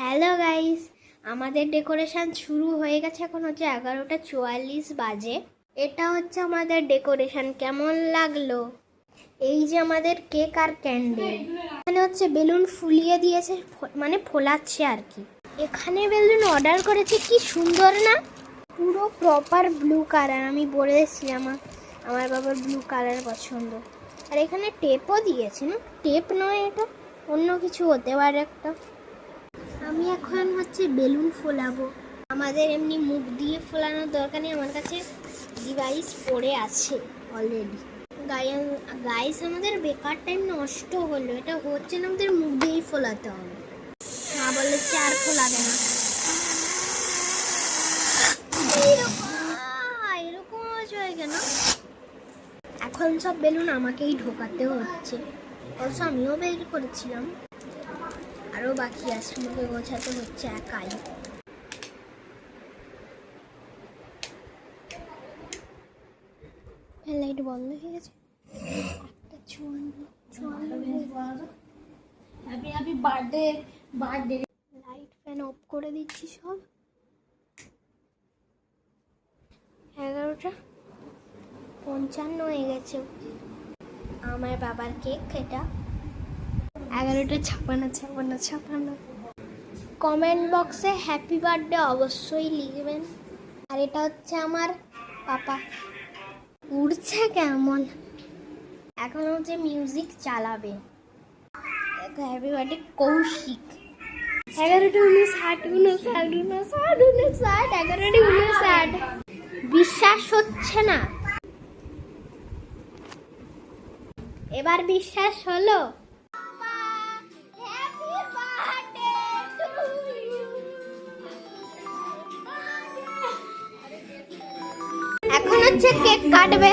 Hello guys, আমাদের decoration শুরু হয়ে গেছে। এখন হচ্ছে 11:44 বাজে। এটা হচ্ছে আমাদের ডেকোরেশন। কেমন লাগলো? এই যে আমাদের কেক আর ক্যান্ডেল, এখানে হচ্ছে বেলুন ফুলিয়ে দিয়েছে, মানে ফোলাচ্ছে আর কি। এখানে বেলুন অর্ডার করেছে, কি সুন্দর না? পুরো প্রপার ব্লু কালার। আমি বলেছি আমার বাবার ব্লু কালার পছন্দ। আর এখানে টেপও দিয়েছে না? টেপ নয়, এটা অন্য কিছু হতে পারে একটা। আমি এখন হচ্ছে বেলুন ফোলাবো। আমাদের এমনি মুখ দিয়ে ফোলানোর দরকার নেই, আমার কাছে ডিভাইস পড়ে আছে অলরেডি। গাইস, আমাদের বেকার টাইম নষ্ট হলো। এটা হচ্ছে না, আমাদের মুখ দিয়েই ফোলাতে হবে। না বলেছে আর ফোলাবে না। এরকম হয় কেন? এখন সব বেলুন আমাকেই ঢোকাতে হচ্ছে। অবশ্য আমিও বের করেছিলাম, আরও বাকি আছে, আমাকে গোছাতে হচ্ছে একাই। লাইট বন্ধ হয়ে গেছে। একটা happy birthday light fan of করে দিচ্ছি সব। 11:55 হয়ে গেছে। আমার বাবার কেক এটা। 11:56। কমেন্ট বক্সে হ্যাপি বার্থডে অবশ্যই লিখবেন। আর এটা হচ্ছে আমার পাপা। উড়ছে কেমন? এখন হচ্ছে মিউজিক চালাবে। Happy birthday Kaushik. 11:59 বিশ্বাস হচ্ছে না। এবার বিশ্বাস হলো? এখন হচ্ছে কেক কাটবে।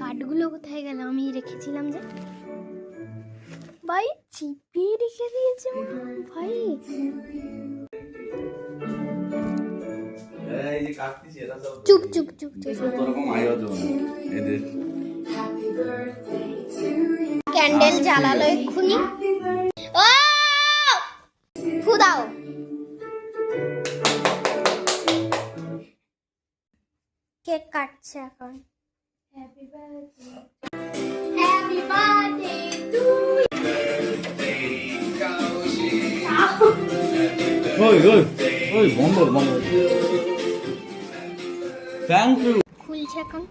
কাঠগুলো কোথায় গেল? আমি রেখেছিলাম যে। ভাই চিপিয়ে রেখে দিয়েছে ভাই। চুপ চুপ চুপ চুপ। ক্যান্ডেল জ্বালালো এক্ষুনি। ও ফুদাও। কেক কাটছে এখন। Happy birthday, happy birthday to ওই বন্ধ থ্যাংক ইউ। খুলছে এখন,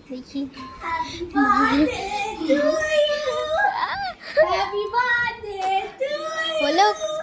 দেখি। হ্যাপি বার্থডে টু হলো